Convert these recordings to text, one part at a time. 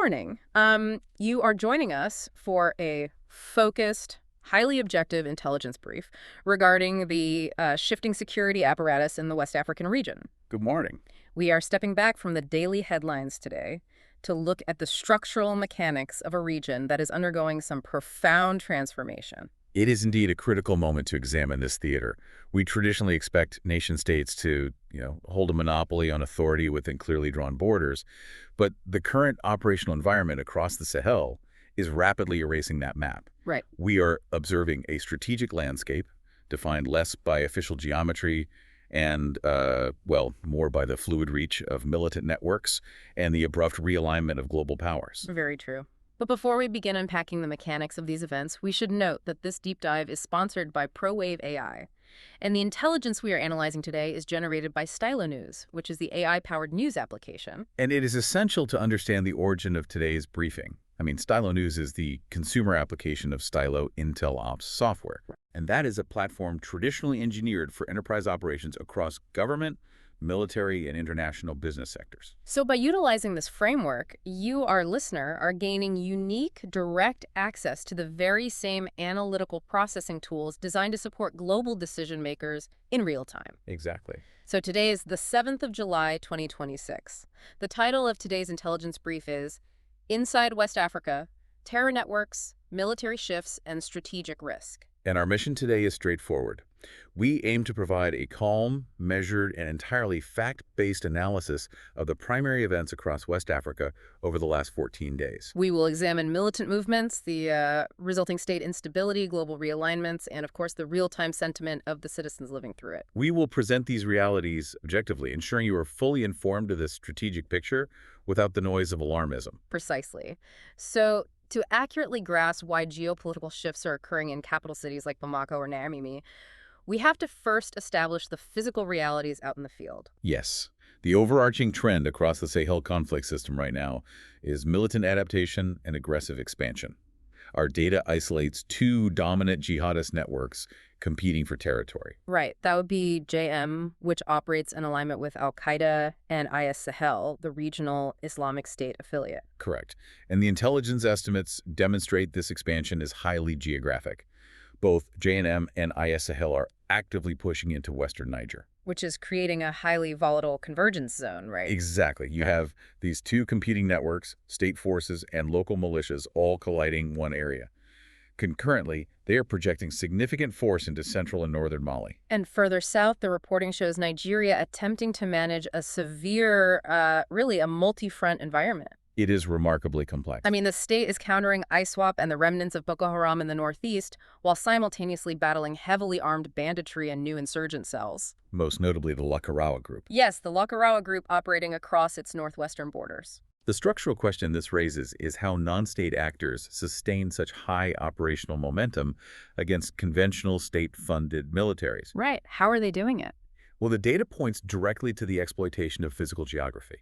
morning. You are joining us for a focused, highly objective intelligence brief regarding the shifting security apparatus in the West African region. Good morning. We are stepping back from the daily headlines today to look at the structural mechanics of a region that is undergoing some profound transformation. It is indeed a critical moment to examine this theater. We traditionally expect nation-states to, hold a monopoly on authority within clearly drawn borders, but the current operational environment across the Sahel is rapidly erasing that map. Right. We are observing a strategic landscape defined less by official geometry and, more by the fluid reach of militant networks and the abrupt realignment of global powers. Very true. But before we begin unpacking the mechanics of these events, we should note that this deep dive is sponsored by ProWave AI. And the intelligence we are analyzing today is generated by Stylo News, which is the AI-powered news application. And it is essential to understand the origin of today's briefing. Stylo News is the consumer application of Stylo Intel Ops software. And that is a platform traditionally engineered for enterprise operations across government, military, and international business sectors. So by utilizing this framework, you, our listener, are gaining unique, direct access to the very same analytical processing tools designed to support global decision makers in real time. Exactly. So today is the 7th of July, 2026. The title of today's intelligence brief is Inside West Africa, Terror Networks, Military Shifts, and Strategic Risk. And our mission today is straightforward. We aim to provide a calm, measured, and entirely fact-based analysis of the primary events across West Africa over the last 14 days. We will examine militant movements, the resulting state instability, global realignments, and of course the real-time sentiment of the citizens living through it. We will present these realities objectively, ensuring you are fully informed of this strategic picture without the noise of alarmism. Precisely. So to accurately grasp why geopolitical shifts are occurring in capital cities like Bamako or Niamey, we have to first establish the physical realities out in the field. Yes. The overarching trend across the Sahel conflict system right now is militant adaptation and aggressive expansion. Our data isolates two dominant jihadist networks competing for territory. Right. That would be JNIM, which operates in alignment with Al-Qaeda, and IS Sahel, the regional Islamic State affiliate. Correct. And the intelligence estimates demonstrate this expansion is highly geographic. Both JNIM and IS Sahel are actively pushing into western Niger. Which is creating a highly volatile convergence zone, right? Exactly. You have these two competing networks, state forces, and local militias all colliding in one area. Concurrently, they are projecting significant force into central and northern Mali. And further south, the reporting shows Nigeria attempting to manage a severe, really a multi-front environment. It is remarkably complex. The state is countering ISWAP and the remnants of Boko Haram in the northeast, while simultaneously battling heavily armed banditry and new insurgent cells. Most notably the Lakarawa group. Yes, the Lakarawa group operating across its northwestern borders. The structural question this raises is how non-state actors sustain such high operational momentum against conventional state-funded militaries. Right. How are they doing it? Well, the data points directly to the exploitation of physical geography.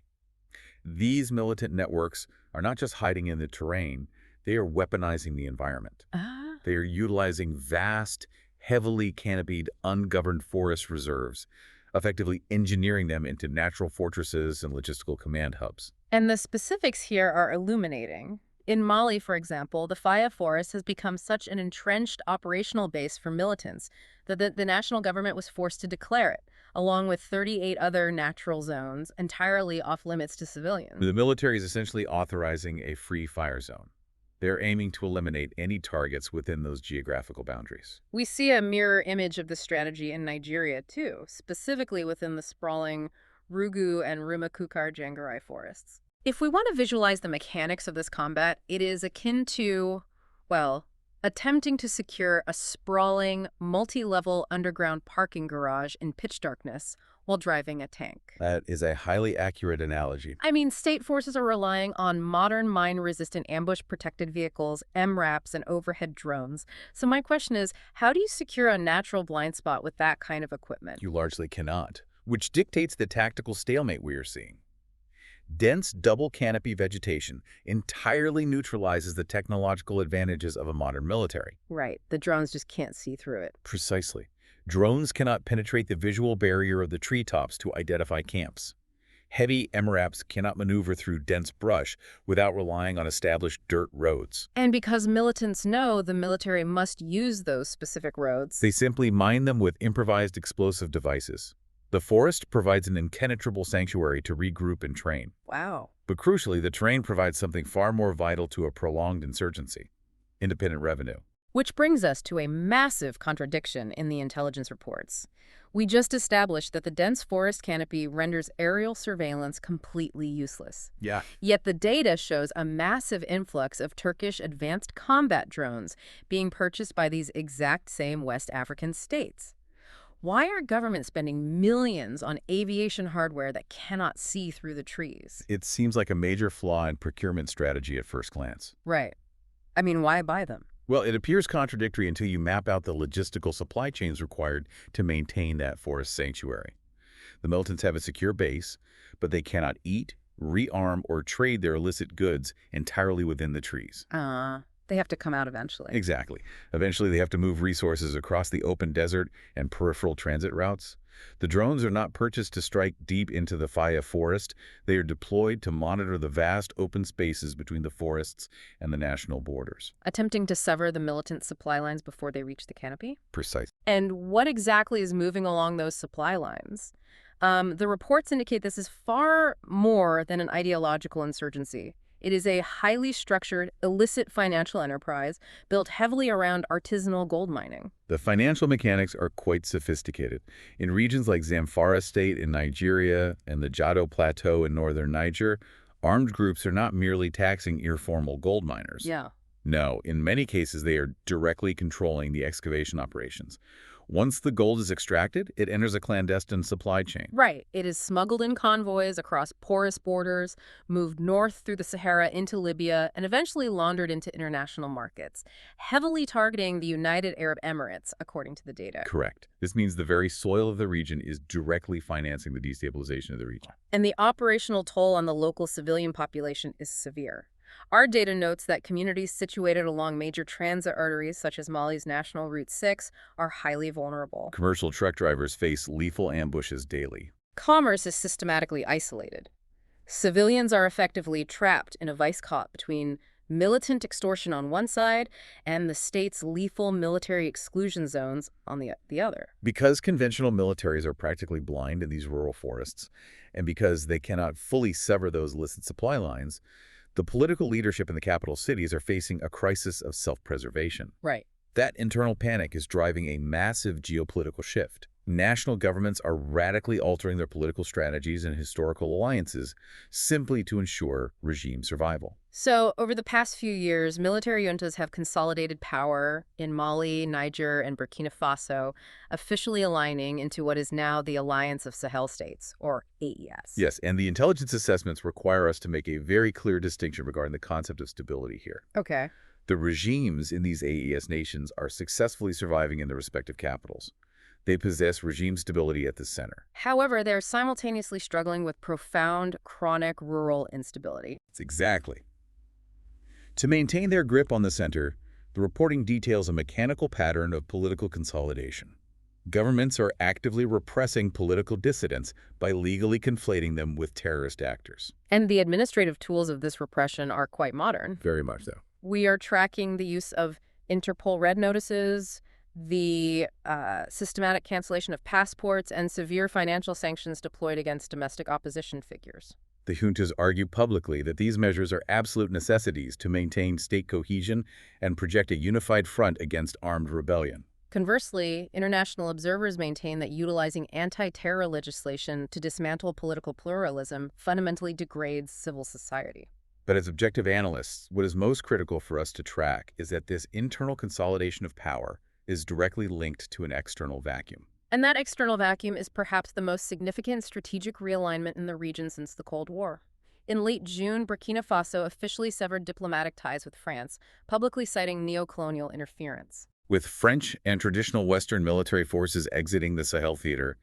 These militant networks are not just hiding in the terrain, they are weaponizing the environment. They are utilizing vast, heavily canopied, ungoverned forest reserves, effectively engineering them into natural fortresses and logistical command hubs. And the specifics here are illuminating. In Mali, for example, the Faya Forest has become such an entrenched operational base for militants that the national government was forced to declare it, along with 38 other natural zones entirely off limits to civilians. The military is essentially authorizing a free fire zone. They're aiming to eliminate any targets within those geographical boundaries. We see a mirror image of this strategy in Nigeria, too, specifically within the sprawling Rugu and Rumakukar Jangarai forests. If we want to visualize the mechanics of this combat, it is akin to, attempting to secure a sprawling, multi-level underground parking garage in pitch darkness while driving a tank. That is a highly accurate analogy. State forces are relying on modern mine-resistant ambush-protected vehicles, MRAPs, and overhead drones. So my question is, how do you secure a natural blind spot with that kind of equipment? You largely cannot, which dictates the tactical stalemate we are seeing. Dense double canopy vegetation entirely neutralizes the technological advantages of a modern military. Right. The drones just can't see through it. Precisely. Drones cannot penetrate the visual barrier of the treetops to identify camps. Heavy MRAPs cannot maneuver through dense brush without relying on established dirt roads. And because militants know the military must use those specific roads. They simply mine them with improvised explosive devices. The forest provides an impenetrable sanctuary to regroup and train. Wow. But crucially, the terrain provides something far more vital to a prolonged insurgency: independent revenue. Which brings us to a massive contradiction in the intelligence reports. We just established that the dense forest canopy renders aerial surveillance completely useless. Yeah. Yet the data shows a massive influx of Turkish advanced combat drones being purchased by these exact same West African states. Why are governments spending millions on aviation hardware that cannot see through the trees? It seems like a major flaw in procurement strategy at first glance. Right. I mean, why buy them? Well, it appears contradictory until you map out the logistical supply chains required to maintain that forest sanctuary. The militants have a secure base, but they cannot eat, rearm, or trade their illicit goods entirely within the trees. They have to come out eventually. Exactly. Eventually, they have to move resources across the open desert and peripheral transit routes. The drones are not purchased to strike deep into the Faya forest. They are deployed to monitor the vast open spaces between the forests and the national borders. Attempting to sever the militant supply lines before they reach the canopy? Precise. And what exactly is moving along those supply lines? The reports indicate this is far more than an ideological insurgency. It is a highly structured, illicit financial enterprise built heavily around artisanal gold mining. The financial mechanics are quite sophisticated. In regions like Zamfara State in Nigeria and the Jado Plateau in northern Niger, armed groups are not merely taxing informal gold miners. Yeah. No, in many cases they are directly controlling the excavation operations. Once the gold is extracted, it enters a clandestine supply chain. Right. It is smuggled in convoys across porous borders, moved north through the Sahara into Libya, and eventually laundered into international markets, heavily targeting the United Arab Emirates, according to the data. Correct. This means the very soil of the region is directly financing the destabilization of the region. And the operational toll on the local civilian population is severe. Our data notes that communities situated along major transit arteries, such as Mali's National Route 6, are highly vulnerable. Commercial truck drivers face lethal ambushes daily. Commerce is systematically isolated. Civilians are effectively trapped in a vice caught between militant extortion on one side and the state's lethal military exclusion zones on the other. Because conventional militaries are practically blind in these rural forests, and because they cannot fully sever those illicit supply lines, the political leadership in the capital cities are facing a crisis of self-preservation. Right. That internal panic is driving a massive geopolitical shift. National governments are radically altering their political strategies and historical alliances simply to ensure regime survival. So, over the past few years, military juntas have consolidated power in Mali, Niger, and Burkina Faso, officially aligning into what is now the Alliance of Sahel States, or AES. Yes, and the intelligence assessments require us to make a very clear distinction regarding the concept of stability here. Okay. The regimes in these AES nations are successfully surviving in their respective capitals. They possess regime stability at the center. However, they're simultaneously struggling with profound, chronic rural instability. It's exactly. To maintain their grip on the center, the reporting details a mechanical pattern of political consolidation. Governments are actively repressing political dissidents by legally conflating them with terrorist actors. And the administrative tools of this repression are quite modern. Very much so. We are tracking the use of Interpol red notices, the systematic cancellation of passports, and severe financial sanctions deployed against domestic opposition figures. The juntas argue publicly that these measures are absolute necessities to maintain state cohesion and project a unified front against armed rebellion. Conversely, international observers maintain that utilizing anti-terror legislation to dismantle political pluralism fundamentally degrades civil society. But as objective analysts, what is most critical for us to track is that this internal consolidation of power is directly linked to an external vacuum. And that external vacuum is perhaps the most significant strategic realignment in the region since the Cold War. In late June, Burkina Faso officially severed diplomatic ties with France, publicly citing neocolonial interference. With French and traditional Western military forces exiting the Sahel theater,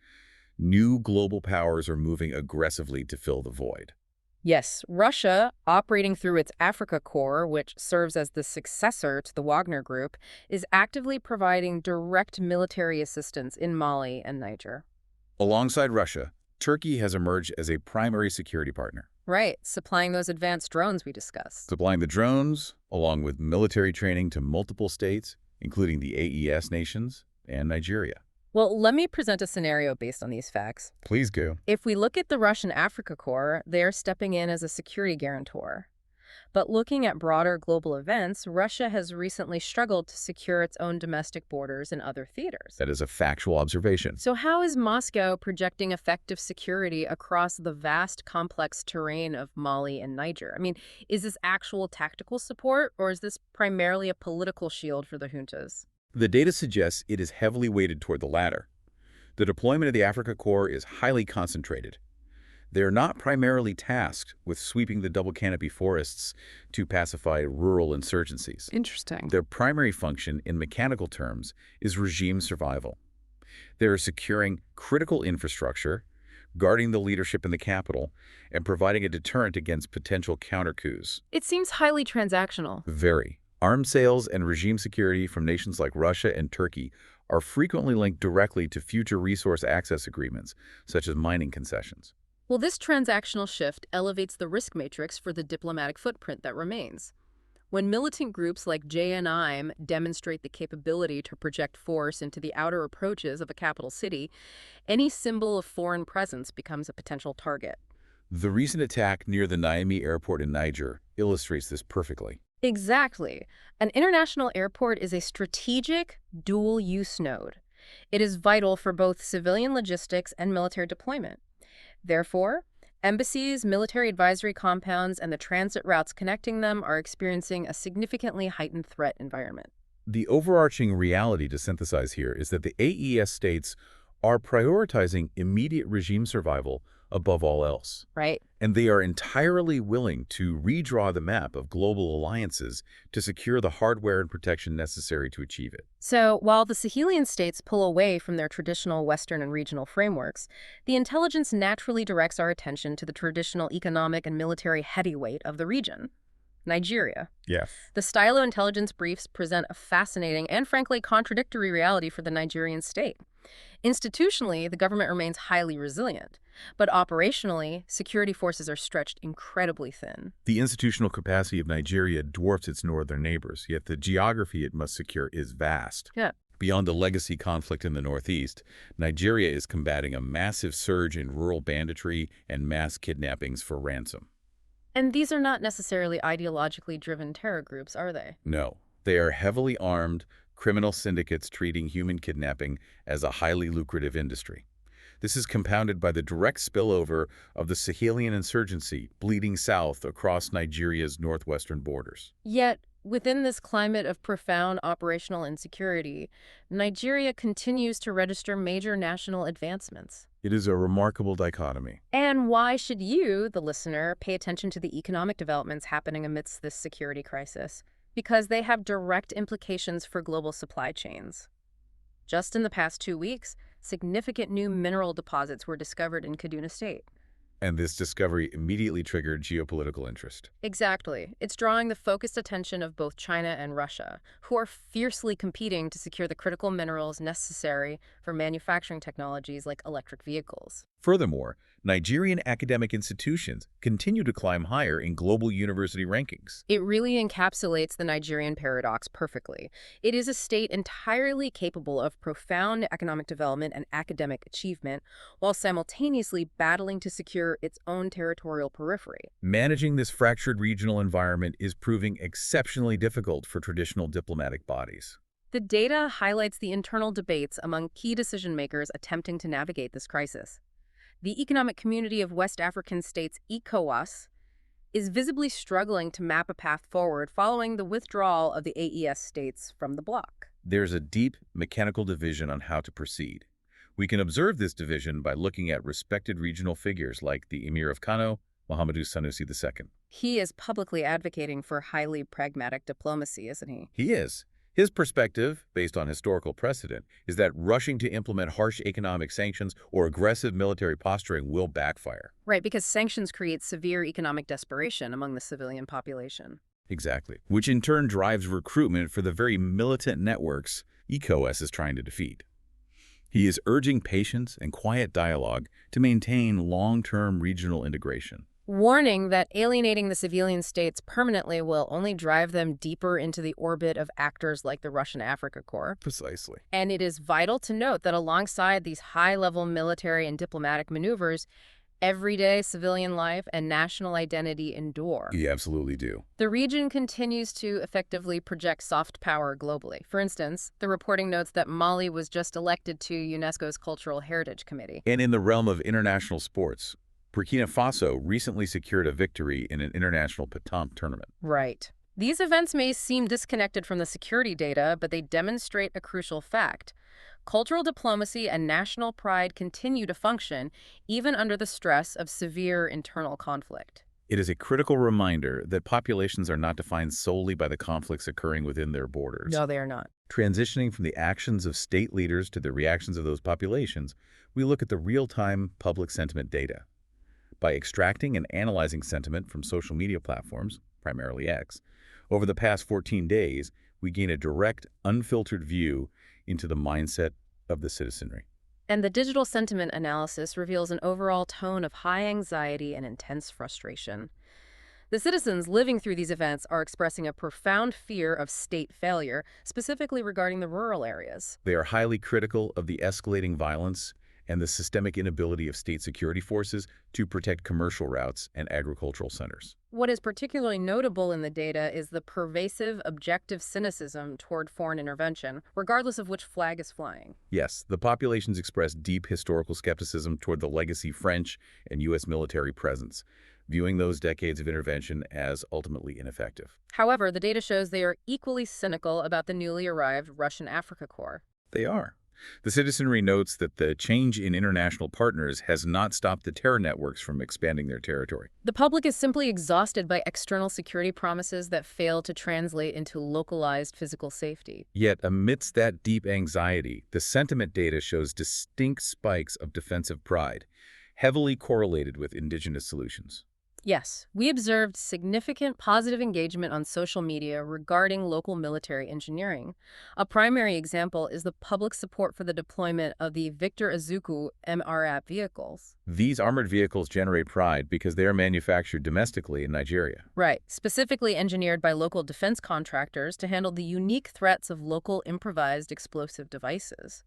new global powers are moving aggressively to fill the void. Yes, Russia, operating through its Africa Corps, which serves as the successor to the Wagner Group, is actively providing direct military assistance in Mali and Niger. Alongside Russia, Turkey has emerged as a primary security partner, Right, supplying those advanced drones we discussed. supplying the drones, along with military training to multiple states, including the AES nations and Nigeria. Well, let me present a scenario based on these facts. Please go. If we look at the Russian Africa Corps, they're stepping in as a security guarantor. But looking at broader global events, Russia has recently struggled to secure its own domestic borders and other theaters. That is a factual observation. So how is Moscow projecting effective security across the vast, complex terrain of Mali and Niger? I mean, is this actual tactical support, or is this primarily a political shield for the juntas? The data suggests it is heavily weighted toward the latter. The deployment of the Africa Corps is highly concentrated. They are not primarily tasked with sweeping the double canopy forests to pacify rural insurgencies. Interesting. Their primary function, in mechanical terms, is regime survival. They are securing critical infrastructure, guarding the leadership in the capital, and providing a deterrent against potential counter-coups. It seems highly transactional. Very. Arms sales and regime security from nations like Russia and Turkey are frequently linked directly to future resource access agreements, such as mining concessions. Well, this transactional shift elevates the risk matrix for the diplomatic footprint that remains. When militant groups like JNIM demonstrate the capability to project force into the outer approaches of a capital city, any symbol of foreign presence becomes a potential target. The recent attack near the Niamey airport in Niger illustrates this perfectly. Exactly. An international airport is a strategic, dual-use node. It is vital for both civilian logistics and military deployment. Therefore, embassies, military advisory compounds, and the transit routes connecting them are experiencing a significantly heightened threat environment. The overarching reality to synthesize here is that the AES states are prioritizing immediate regime survival above all else. Right. And they are entirely willing to redraw the map of global alliances to secure the hardware and protection necessary to achieve it. So, while the Sahelian states pull away from their traditional Western and regional frameworks, the intelligence naturally directs our attention to the traditional economic and military heavyweight of the region, Nigeria. Yes. The Stylo intelligence briefs present a fascinating and frankly contradictory reality for the Nigerian state. Institutionally, the government remains highly resilient, but operationally, security forces are stretched incredibly thin. The institutional capacity of Nigeria dwarfs its northern neighbors, yet the geography it must secure is vast. Yeah. Beyond the legacy conflict in the northeast, Nigeria is combating a massive surge in rural banditry and mass kidnappings for ransom. And these are not necessarily ideologically driven terror groups, are they? No, they are heavily armed criminal syndicates treating human kidnapping as a highly lucrative industry. This is compounded by the direct spillover of the Sahelian insurgency bleeding south across Nigeria's northwestern borders. Yet, within this climate of profound operational insecurity, Nigeria continues to register major national advancements. It is a remarkable dichotomy. And why should you, the listener, pay attention to the economic developments happening amidst this security crisis? Because they have direct implications for global supply chains. Just in the past 2 weeks, significant new mineral deposits were discovered in Kaduna State. And this discovery immediately triggered geopolitical interest. Exactly. It's drawing the focused attention of both China and Russia, who are fiercely competing to secure the critical minerals necessary for manufacturing technologies like electric vehicles. Furthermore, Nigerian academic institutions continue to climb higher in global university rankings. It really encapsulates the Nigerian paradox perfectly. It is a state entirely capable of profound economic development and academic achievement, while simultaneously battling to secure its own territorial periphery. Managing this fractured regional environment is proving exceptionally difficult for traditional diplomatic bodies. The data highlights the internal debates among key decision-makers attempting to navigate this crisis. The Economic Community of West African States, ECOWAS, is visibly struggling to map a path forward following the withdrawal of the AES states from the bloc. There's a deep mechanical division on how to proceed. We can observe this division by looking at respected regional figures like the Emir of Kano, Mohamedou Sanusi II. He is publicly advocating for highly pragmatic diplomacy, isn't he? He is. His perspective, based on historical precedent, is that rushing to implement harsh economic sanctions or aggressive military posturing will backfire. Right, because sanctions create severe economic desperation among the civilian population. Exactly. Which in turn drives recruitment for the very militant networks ECOWAS is trying to defeat. He is urging patience and quiet dialogue to maintain long-term regional integration. Warning that alienating the civilian states permanently will only drive them deeper into the orbit of actors like the Russian Africa Corps. Precisely. And it is vital to note that alongside these high-level military and diplomatic maneuvers, everyday civilian life and national identity endure. You absolutely do. The region continues to effectively project soft power globally. For instance, the reporting notes that Mali was just elected to UNESCO's Cultural Heritage Committee. And in the realm of international sports, Burkina Faso recently secured a victory in an international pétanque tournament. Right. These events may seem disconnected from the security data, but they demonstrate a crucial fact. Cultural diplomacy and national pride continue to function, even under the stress of severe internal conflict. It is a critical reminder that populations are not defined solely by the conflicts occurring within their borders. No, they are not. Transitioning from the actions of state leaders to the reactions of those populations, we look at the real-time public sentiment data. By extracting and analyzing sentiment from social media platforms, primarily X, over the past 14 days, we gain a direct, unfiltered view into the mindset of the citizenry. And the digital sentiment analysis reveals an overall tone of high anxiety and intense frustration. The citizens living through these events are expressing a profound fear of state failure, specifically regarding the rural areas. They are highly critical of the escalating violence and the systemic inability of state security forces to protect commercial routes and agricultural centers. What is particularly notable in the data is the pervasive, objective cynicism toward foreign intervention, regardless of which flag is flying. Yes, the populations express deep historical skepticism toward the legacy French and U.S. military presence, viewing those decades of intervention as ultimately ineffective. However, the data shows they are equally cynical about the newly arrived Russian Africa Corps. They are. The citizenry notes that the change in international partners has not stopped the terror networks from expanding their territory. The public is simply exhausted by external security promises that fail to translate into localized physical safety. Yet, amidst that deep anxiety, the sentiment data shows distinct spikes of defensive pride, heavily correlated with indigenous solutions. Yes, we observed significant positive engagement on social media regarding local military engineering. A primary example is the public support for the deployment of the Victor Azuku MRAP vehicles. These armored vehicles generate pride because they are manufactured domestically in Nigeria. Right, specifically engineered by local defense contractors to handle the unique threats of local improvised explosive devices.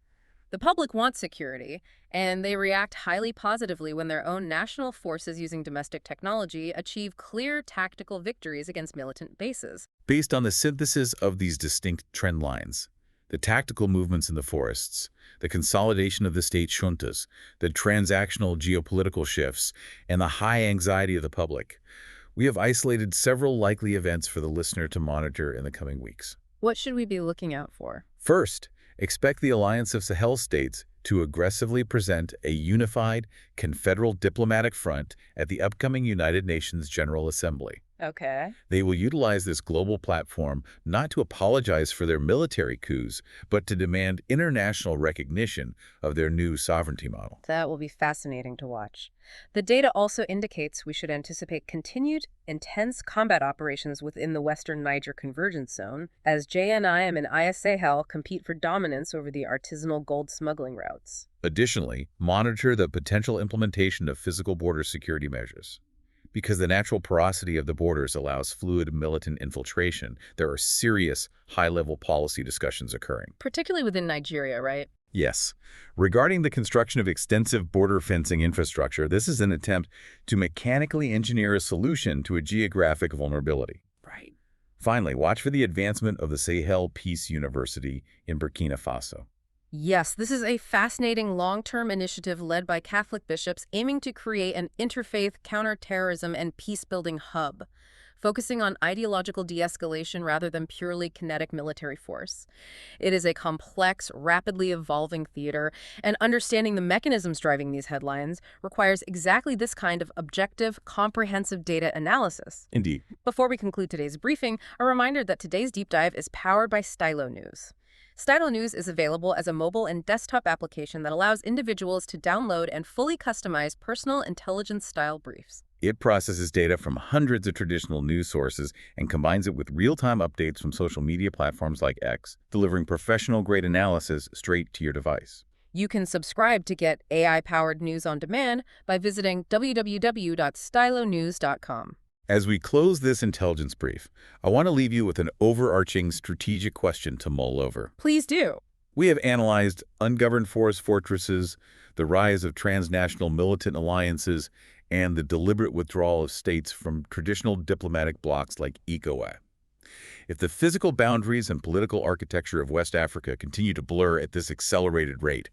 The public wants security, and they react highly positively when their own national forces using domestic technology achieve clear tactical victories against militant bases. Based on the synthesis of these distinct trend lines, the tactical movements in the forests, the consolidation of the state juntas, the transactional geopolitical shifts, and the high anxiety of the public, we have isolated several likely events for the listener to monitor in the coming weeks. What should we be looking out for? First, expect the Alliance of Sahel states to aggressively present a unified, confederal diplomatic front at the upcoming United Nations General Assembly. Okay. They will utilize this global platform not to apologize for their military coups, but to demand international recognition of their new sovereignty model. That will be fascinating to watch. The data also indicates we should anticipate continued, intense combat operations within the Western Niger Convergence Zone as JNIM and Sahel compete for dominance over the artisanal gold smuggling routes. Additionally, monitor the potential implementation of physical border security measures. Because the natural porosity of the borders allows fluid militant infiltration, there are serious, high-level policy discussions occurring. Particularly within Nigeria, right? Yes. Regarding the construction of extensive border fencing infrastructure, this is an attempt to mechanically engineer a solution to a geographic vulnerability. Right. Finally, watch for the advancement of the Sahel Peace University in Burkina Faso. Yes, this is a fascinating long-term initiative led by Catholic bishops aiming to create an interfaith counterterrorism and peace-building hub, focusing on ideological de-escalation rather than purely kinetic military force. It is a complex, rapidly evolving theater, and understanding the mechanisms driving these headlines requires exactly this kind of objective, comprehensive data analysis. Indeed. Before we conclude today's briefing, a reminder that today's deep dive is powered by Stylo News. Stylo News is available as a mobile and desktop application that allows individuals to download and fully customize personal intelligence-style briefs. It processes data from hundreds of traditional news sources and combines it with real-time updates from social media platforms like X, delivering professional-grade analysis straight to your device. You can subscribe to get AI-powered news on demand by visiting www.stylonews.com. As we close this intelligence brief, I want to leave you with an overarching strategic question to mull over. Please do. We have analyzed ungoverned forest fortresses, the rise of transnational militant alliances, and the deliberate withdrawal of states from traditional diplomatic blocs like ECOWAS. If the physical boundaries and political architecture of West Africa continue to blur at this accelerated rate,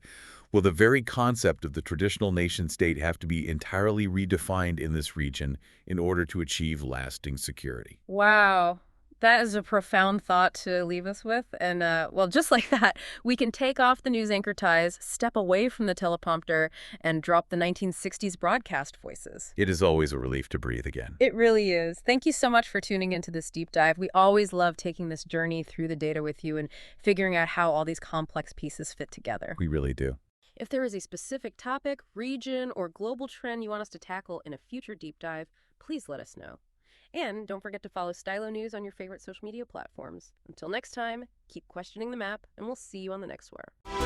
will the very concept of the traditional nation-state have to be entirely redefined in this region in order to achieve lasting security? Wow. That is a profound thought to leave us with. And, well, just like that, we can take off the news anchor ties, step away from the teleprompter, and drop the 1960s broadcast voices. It is always a relief to breathe again. It really is. Thank you so much for tuning into this deep dive. We always love taking this journey through the data with you and figuring out how all these complex pieces fit together. We really do. If there is a specific topic, region, or global trend you want us to tackle in a future deep dive, please let us know. And don't forget to follow Stylo News on your favorite social media platforms. Until next time, keep questioning the map, and we'll see you on the next one.